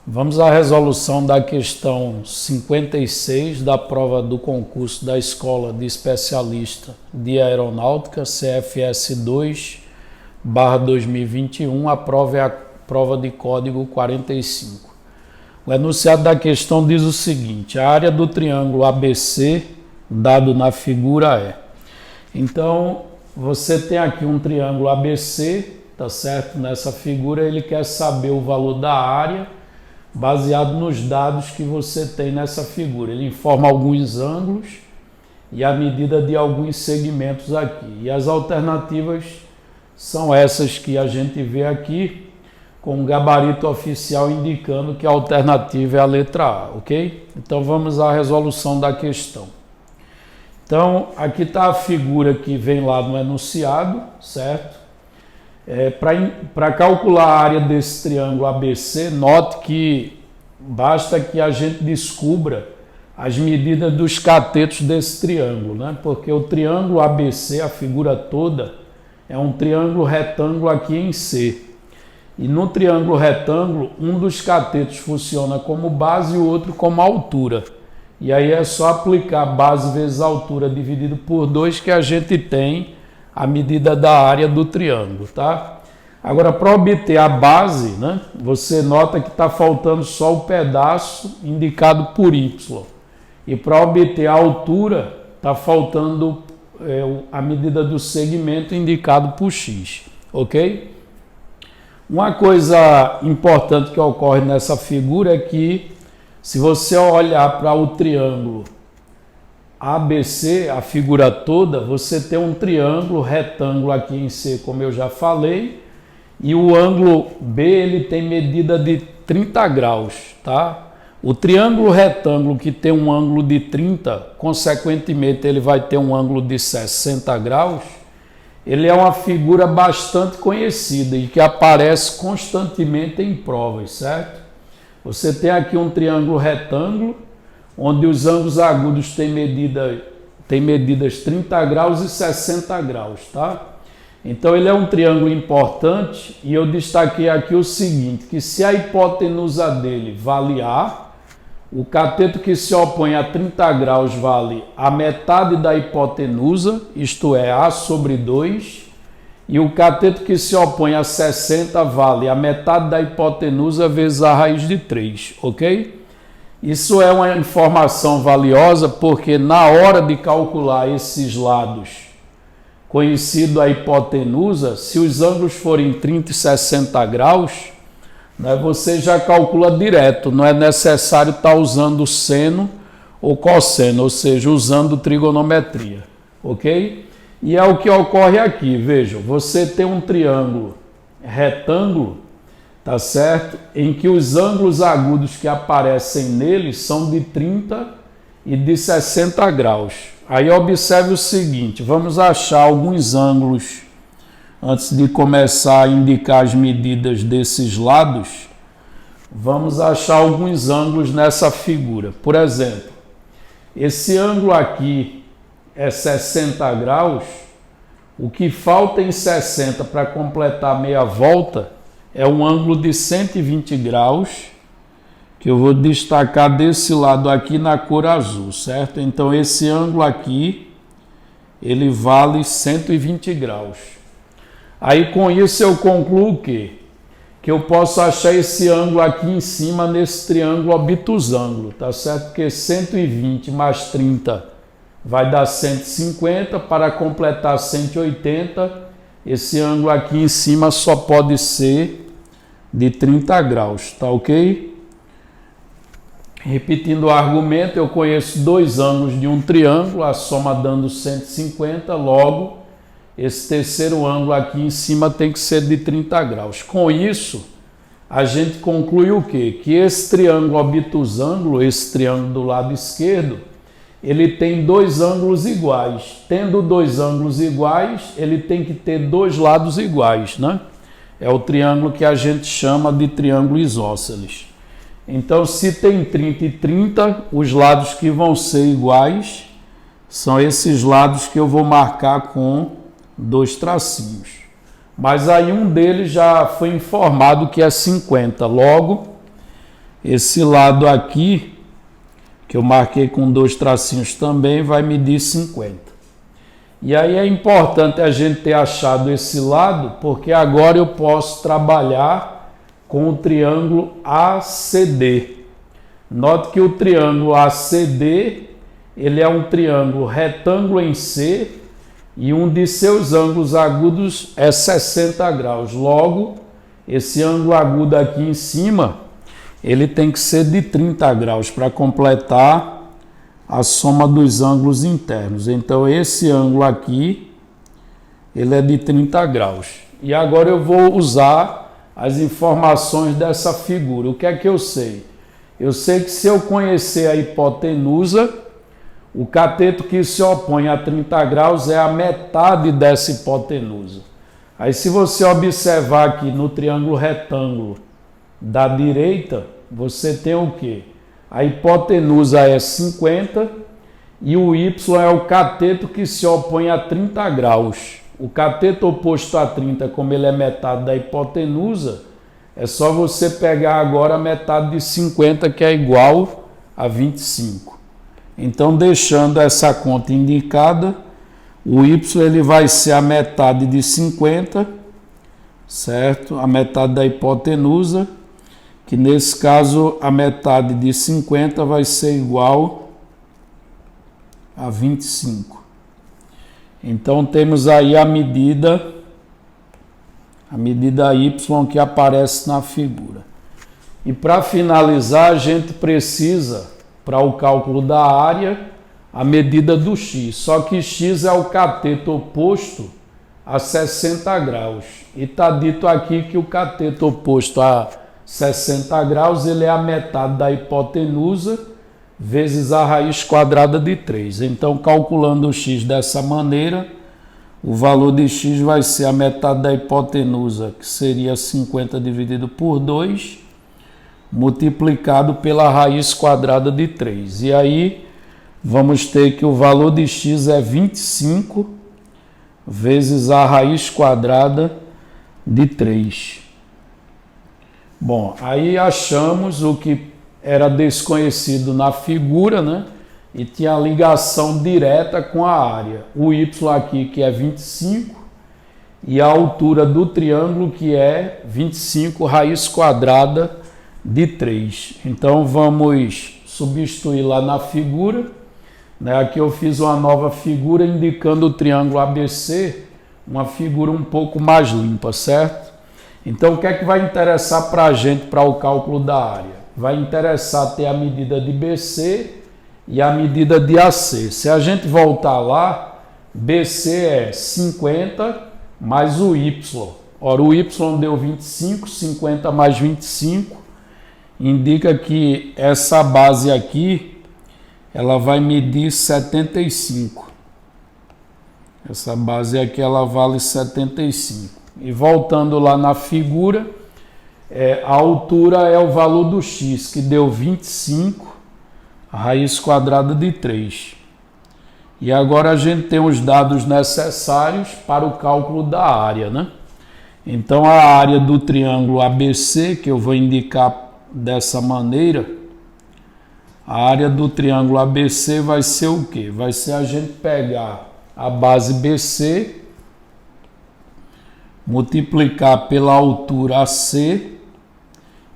Vamos à resolução da questão 56 da prova do concurso da Escola de Especialista de Aeronáutica, CFS 2/2021, a prova é a prova de código 45. O enunciado da questão diz o seguinte: a área do triângulo ABC, dado na figura, é. Então, você tem aqui um triângulo ABC, tá certo? Nessa figura ele quer saber o valor da área baseado nos dados que você tem nessa figura. Ele informa alguns ângulos e a medida de alguns segmentos aqui. E as alternativas são essas que a gente vê aqui, com o gabarito oficial indicando que a alternativa é a letra A, ok? Então vamos à resolução da questão. Então aqui está a figura que vem lá no enunciado, certo? Para calcular a área desse triângulo ABC, note que basta que a gente descubra as medidas dos catetos desse triângulo, né? Porque o triângulo ABC, a figura toda, é um triângulo retângulo aqui em C. E no triângulo retângulo, um dos catetos funciona como base e o outro como altura. E aí é só aplicar base vezes altura dividido por 2 que a gente tem a medida da área do triângulo, tá? Agora, para obter a base, né, você nota que está faltando só o pedaço indicado por Y. E para obter a altura, está faltando a medida do segmento indicado por X, ok? Uma coisa importante que ocorre nessa figura é que, se você olhar para o triângulo ABC, a figura toda, você tem um triângulo retângulo aqui em C, como eu já falei, e o ângulo B ele tem medida de 30 graus, tá? O triângulo retângulo que tem um ângulo de 30, consequentemente ele vai ter um ângulo de 60 graus, ele é uma figura bastante conhecida e que aparece constantemente em provas, certo? Você tem aqui um triângulo retângulo, onde os ângulos agudos têm medidas 30 graus e 60 graus, tá? Então ele é um triângulo importante e eu destaquei aqui o seguinte, que se a hipotenusa dele vale A, o cateto que se opõe a 30 graus vale a metade da hipotenusa, isto é, A sobre 2, e o cateto que se opõe a 60 vale a metade da hipotenusa vezes a raiz de 3, ok? Isso é uma informação valiosa porque na hora de calcular esses lados, conhecido a hipotenusa, se os ângulos forem 30 e 60 graus, né, você já calcula direto, não é necessário estar usando seno ou cosseno, ou seja, usando trigonometria, ok? E é o que ocorre aqui, vejam, você tem um triângulo retângulo, tá certo? Em que os ângulos agudos que aparecem nele são de 30 e de 60 graus. Aí observe o seguinte, vamos achar alguns ângulos antes de começar a indicar as medidas desses lados. Vamos achar alguns ângulos nessa figura. Por exemplo, esse ângulo aqui é 60 graus, o que falta em 60 para completar meia volta é um ângulo de 120 graus, que eu vou destacar desse lado aqui na cor azul, certo? Então esse ângulo aqui, ele vale 120 graus. Aí com isso eu concluo o quê? Que eu posso achar esse ângulo aqui em cima nesse triângulo obtusângulo, tá certo? Porque 120 mais 30 vai dar 150, para completar 180, esse ângulo aqui em cima só pode ser de 30 graus, tá ok? Repetindo o argumento, eu conheço dois ângulos de um triângulo, a soma dando 150, logo, esse terceiro ângulo aqui em cima tem que ser de 30 graus. Com isso, a gente conclui o quê? Que esse triângulo obtusângulo, esse triângulo do lado esquerdo, ele tem dois ângulos iguais. Tendo dois ângulos iguais, ele tem que ter dois lados iguais, né? É o triângulo que a gente chama de triângulo isósceles. Então, se tem 30 e 30, os lados que vão ser iguais são esses lados que eu vou marcar com dois tracinhos. Mas aí um deles já foi informado que é 50. Logo, esse lado aqui, que eu marquei com 2 tracinhos também, vai medir 50. E aí é importante a gente ter achado esse lado, porque agora eu posso trabalhar com o triângulo ACD. Note que o triângulo ACD, ele é um triângulo retângulo em C e um de seus ângulos agudos é 60 graus. Logo, esse ângulo agudo aqui em cima, ele tem que ser de 30 graus para completar a soma dos ângulos internos. Então, esse ângulo aqui, ele é de 30 graus. E agora eu vou usar as informações dessa figura. O que é que eu sei? Eu sei que se eu conhecer a hipotenusa, o cateto que se opõe a 30 graus é a metade dessa hipotenusa. Aí se você observar aqui no triângulo retângulo da direita, você tem o quê? A hipotenusa é 50 e o y é o cateto que se opõe a 30 graus. O cateto oposto a 30, como ele é metade da hipotenusa, é só você pegar agora a metade de 50, que é igual a 25. Então, deixando essa conta indicada, o y ele vai ser a metade de 50, certo? A metade da hipotenusa, que nesse caso a metade de 50 vai ser igual a 25. Então, temos aí a medida y que aparece na figura. E para finalizar, a gente precisa, para o cálculo da área, a medida do x. Só que x é o cateto oposto a 60 graus. E está dito aqui que o cateto oposto a 60 graus ele é a metade da hipotenusa vezes a raiz quadrada de 3. Então, calculando o x dessa maneira, o valor de x vai ser a metade da hipotenusa, que seria 50 dividido por 2, multiplicado pela raiz quadrada de 3. E aí, vamos ter que o valor de x é 25 vezes a raiz quadrada de 3. Bom, aí achamos o que era desconhecido na figura, né? E tinha ligação direta com a área. O y aqui, que é 25, e a altura do triângulo, que é 25 raiz quadrada de 3. Então, vamos substituir lá na figura. Né? Aqui eu fiz uma nova figura indicando o triângulo ABC, uma figura um pouco mais limpa, certo? Então, o que é que vai interessar para a gente para o cálculo da área? Vai interessar ter a medida de BC e a medida de AC. Se a gente voltar lá, BC é 50 mais o Y. Ora, o Y deu 25, 50 mais 25, indica que essa base aqui, ela vai medir 75. Essa base aqui, ela vale 75. E voltando lá na figura, a altura é o valor do x, que deu 25, a raiz quadrada de 3. E agora a gente tem os dados necessários para o cálculo da área, né? Então, a área do triângulo ABC, que eu vou indicar dessa maneira, a área do triângulo ABC vai ser o quê? Vai ser a gente pegar a base BC, multiplicar pela altura AC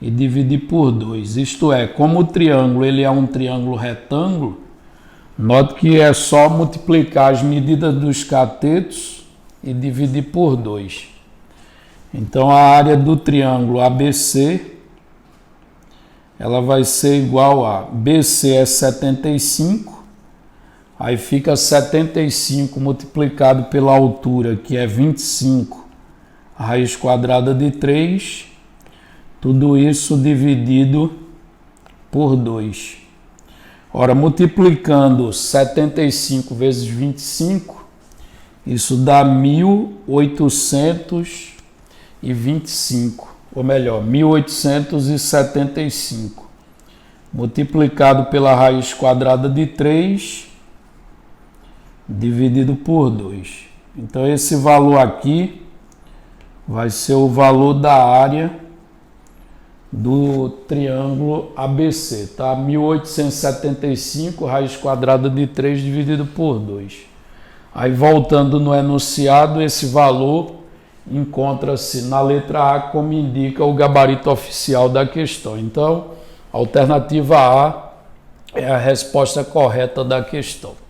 e dividir por 2. Isto é, como o triângulo ele é um triângulo retângulo, note que é só multiplicar as medidas dos catetos e dividir por 2. Então, a área do triângulo ABC, ela vai ser igual a BC é 75, aí fica 75 multiplicado pela altura, que é 25, a raiz quadrada de 3, tudo isso dividido por 2. Ora, multiplicando 75 vezes 25, isso dá 1825, ou melhor, 1875, multiplicado pela raiz quadrada de 3, dividido por 2. Então, esse valor aqui vai ser o valor da área do triângulo ABC, tá? 1875, raiz quadrada de 3 dividido por 2. Aí voltando no enunciado, esse valor encontra-se na letra A, como indica o gabarito oficial da questão. Então, a alternativa A é a resposta correta da questão.